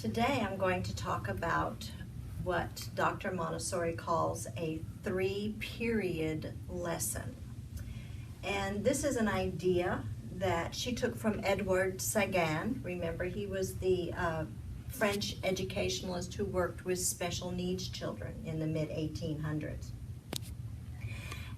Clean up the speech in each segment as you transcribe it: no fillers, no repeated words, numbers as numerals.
Today I'm going to talk about what Dr. Montessori calls a 3-period lesson. And this is an idea that she took from Edward Sagan. Remember, he was the French educationalist who worked with special needs children in the mid-1800s.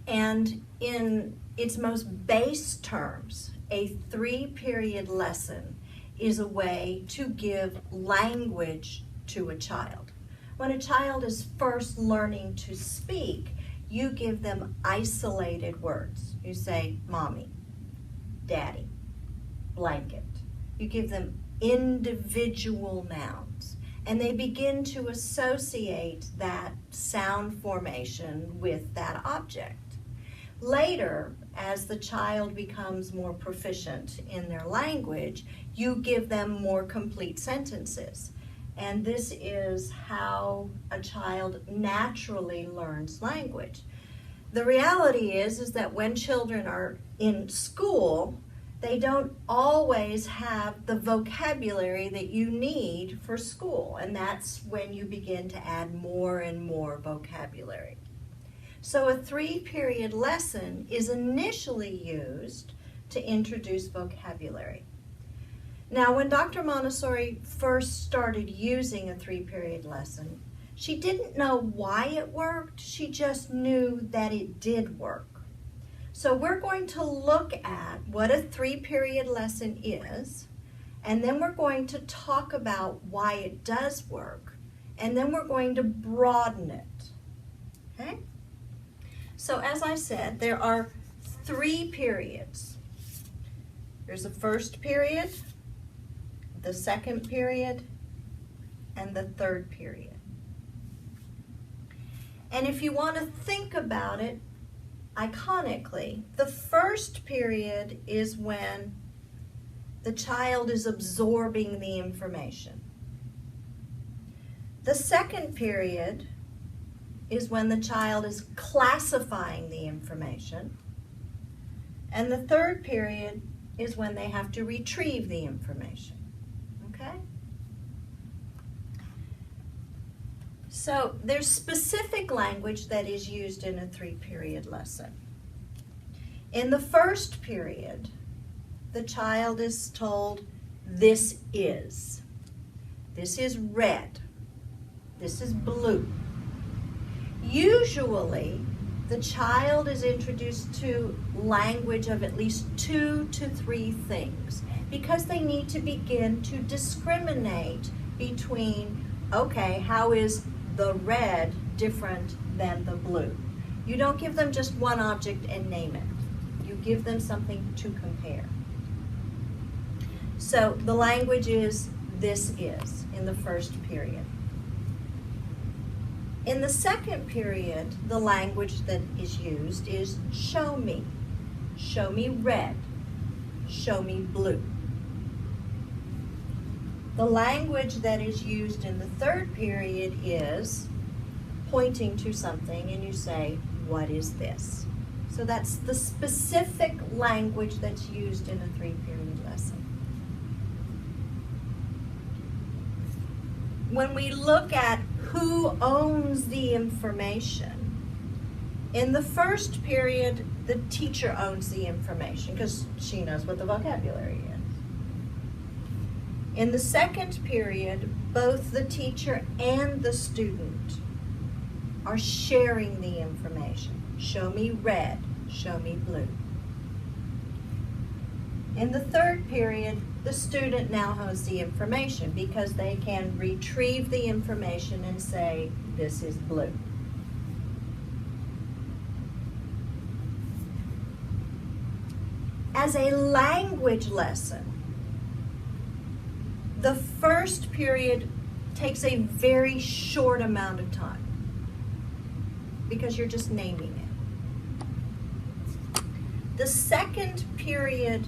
And in its most base terms, a 3-period lesson is a way to give language to a child. When a child is first learning to speak, you give them isolated words. You say, mommy, daddy, blanket. You give them individual nouns, and they begin to associate that sound formation with that object. Later, as the child becomes more proficient in their language, you give them more complete sentences. And this is how a child naturally learns language. The reality is that when children are in school, they don't always have the vocabulary that you need for school, and that's when you begin to add more and more vocabulary. So a 3-period lesson is initially used to introduce vocabulary. Now, when Dr. Montessori first started using a 3-period lesson, she didn't know why it worked, she just knew that it did work. So we're going to look at what a 3-period lesson is, and then we're going to talk about why it does work, and then we're going to broaden it, okay? So as I said, there are 3 periods. There's the first period, the second period, and the third period. And if you want to think about it iconically, the first period is when the child is absorbing the information. The second period is when the child is classifying the information. And the third period is when they have to retrieve the information. Okay? So there's specific language that is used in a 3-period lesson. In the first period, the child is told, this is. This is red. This is blue. Usually, the child is introduced to language of at least 2 to 3 things because they need to begin to discriminate between, okay, how is the red different than the blue? You don't give them just one object and name it. You give them something to compare. So the language is this is in the first period. In the second period, the language that is used is show me red, show me blue. The language that is used in the third period is pointing to something and you say, what is this? So that's the specific language that's used in a 3-period lesson. When we look at who owns the information, in the first period, the teacher owns the information because she knows what the vocabulary is. In the second period, both the teacher and the student are sharing the information. Show me red, show me blue. In the third period, the student now has the information because they can retrieve the information and say, this is blue. As a language lesson, the first period takes a very short amount of time because you're just naming it. The second period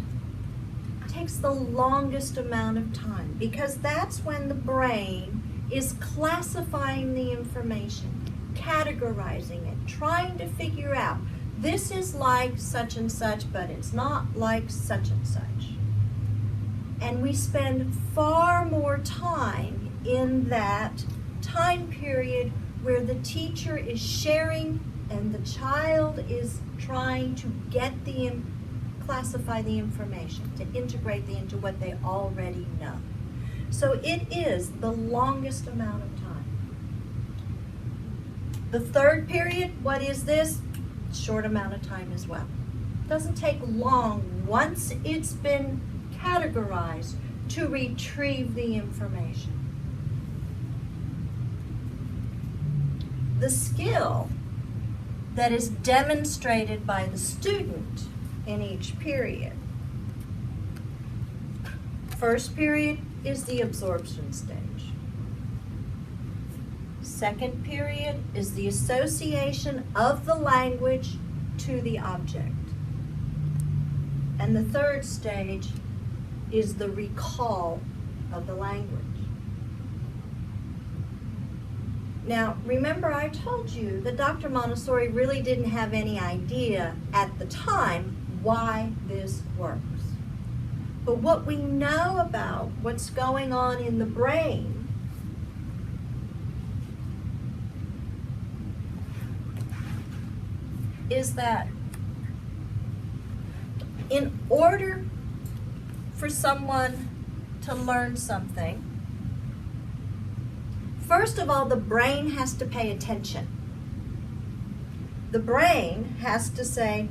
takes the longest amount of time because that's when the brain is classifying the information, categorizing it, trying to figure out this is like such and such, but it's not like such and such. And we spend far more time in that time period where the teacher is sharing and the child is trying to classify the information, to integrate into what they already know. So it is the longest amount of time. The third period, what is this? Short amount of time as well. Doesn't take long once it's been categorized to retrieve the information. The skill that is demonstrated by the student in each period. First period is the absorption stage. Second period is the association of the language to the object. And the third stage is the recall of the language. Now, remember I told you that Dr. Montessori really didn't have any idea at the time why this works. But what we know about what's going on in the brain is that in order for someone to learn something, first of all, the brain has to pay attention. The brain has to say,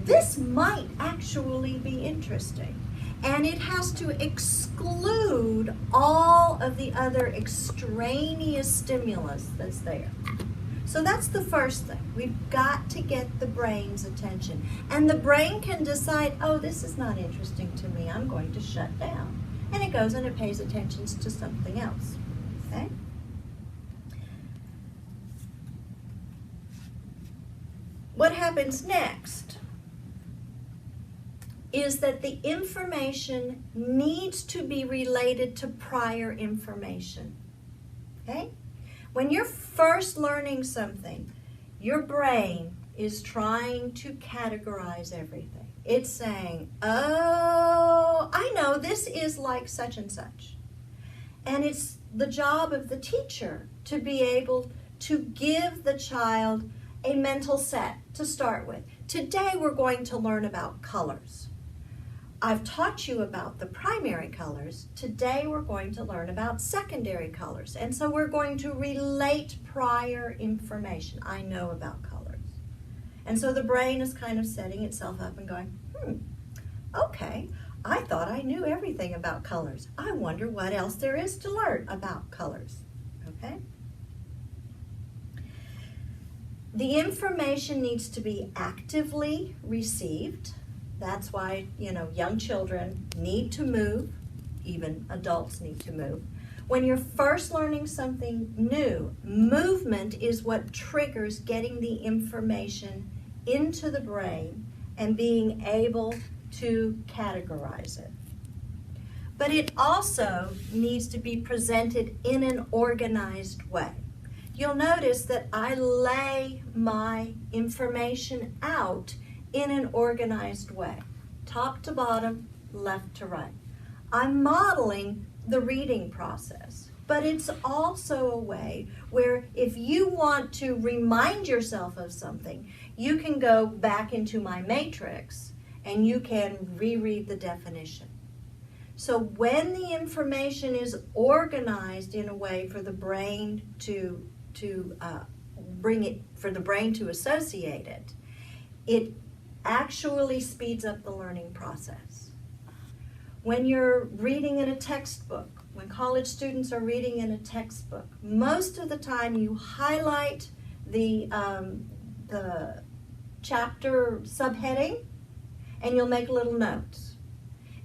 this might actually be interesting. And it has to exclude all of the other extraneous stimulus that's there. So that's the first thing. We've got to get the brain's attention. And the brain can decide, oh, this is not interesting to me. I'm going to shut down. And it goes and it pays attention to something else. Okay? What happens next is that the information needs to be related to prior information. Okay? When you're first learning something, your brain is trying to categorize everything. It's saying, oh, I know this is like such and such. And it's the job of the teacher to be able to give the child a mental set to start with. Today we're going to learn about colors. I've taught you about the primary colors. Today we're going to learn about secondary colors. And so we're going to relate prior information. I know about colors. And so the brain is kind of setting itself up and going, okay, I thought I knew everything about colors. I wonder what else there is to learn about colors. Okay? The information needs to be actively received. That's why, young children need to move. Even adults need to move. When you're first learning something new, movement is what triggers getting the information into the brain and being able to categorize it. But it also needs to be presented in an organized way. You'll notice that I lay my information out in an organized way, top to bottom, left to right. I'm modeling the reading process, but it's also a way where if you want to remind yourself of something, you can go back into my matrix and you can reread the definition. So when the information is organized in a way for the brain to associate it, it actually speeds up the learning process. When you're reading in a textbook, when college students are reading in a textbook, most of the time you highlight the chapter subheading and you'll make little notes.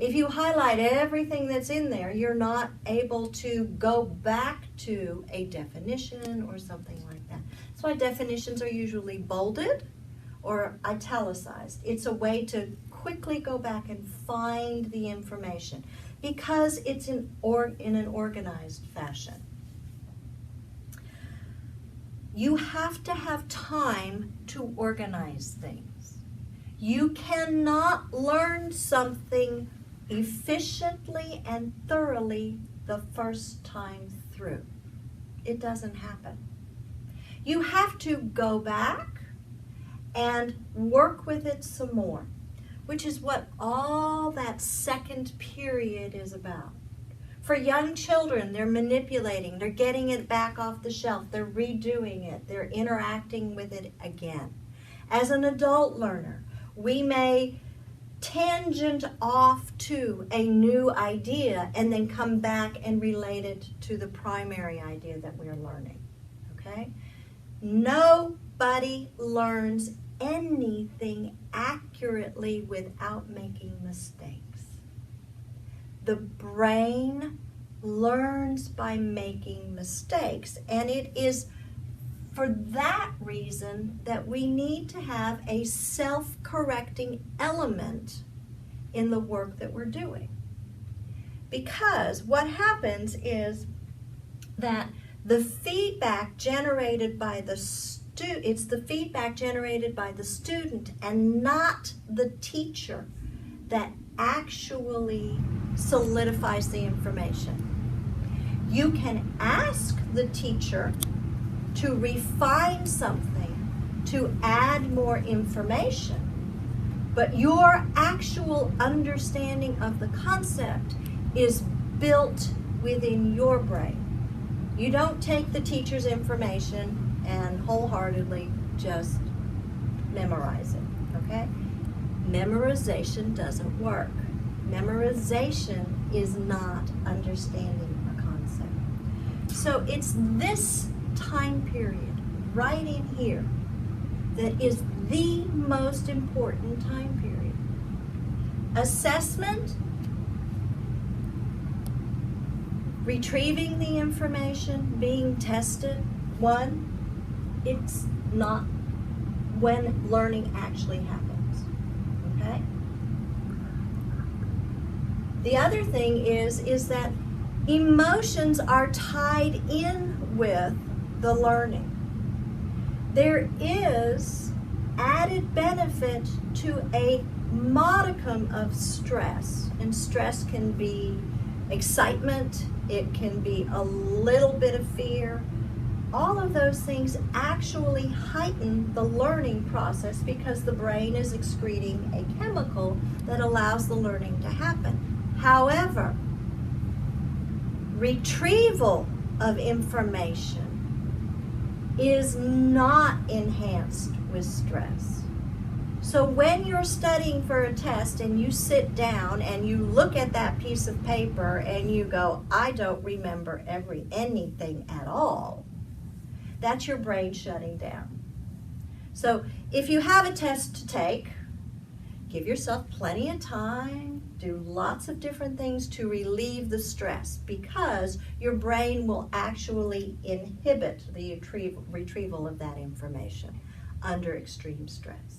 If you highlight everything that's in there, you're not able to go back to a definition or something like that. That's why definitions are usually bolded or italicized. It's a way to quickly go back and find the information because it's in an organized fashion. You have to have time to organize things. You cannot learn something efficiently and thoroughly the first time through. It doesn't happen. You have to go back and work with it some more, which is what all that second period is about. For young children, they're manipulating, they're getting it back off the shelf, they're redoing it, they're interacting with it again. As an adult learner, we may tangent off to a new idea and then come back and relate it to the primary idea that we're learning, okay? Nobody learns anything accurately without making mistakes. The brain learns by making mistakes, and it is for that reason that we need to have a self-correcting element in the work that we're doing. Because what happens is that the feedback generated by the it's the feedback generated by the student and not the teacher that actually solidifies the information. You can ask the teacher to refine something, to add more information, but your actual understanding of the concept is built within your brain. You don't take the teacher's information and wholeheartedly just memorize it, okay? Memorization doesn't work. Memorization is not understanding a concept. So it's this time period right in here that is the most important time period. Assessment, retrieving the information, being tested, it's not when learning actually happens, okay? The other thing is that emotions are tied in with the learning. There is added benefit to a modicum of stress, and stress can be excitement, it can be a little bit of fear. All of those things actually heighten the learning process because the brain is excreting a chemical that allows the learning to happen. However, retrieval of information is not enhanced with stress. So when you're studying for a test and you sit down and you look at that piece of paper and you go, I don't remember anything at all, that's your brain shutting down. So if you have a test to take, give yourself plenty of time, do lots of different things to relieve the stress because your brain will actually inhibit the retrieval of that information under extreme stress.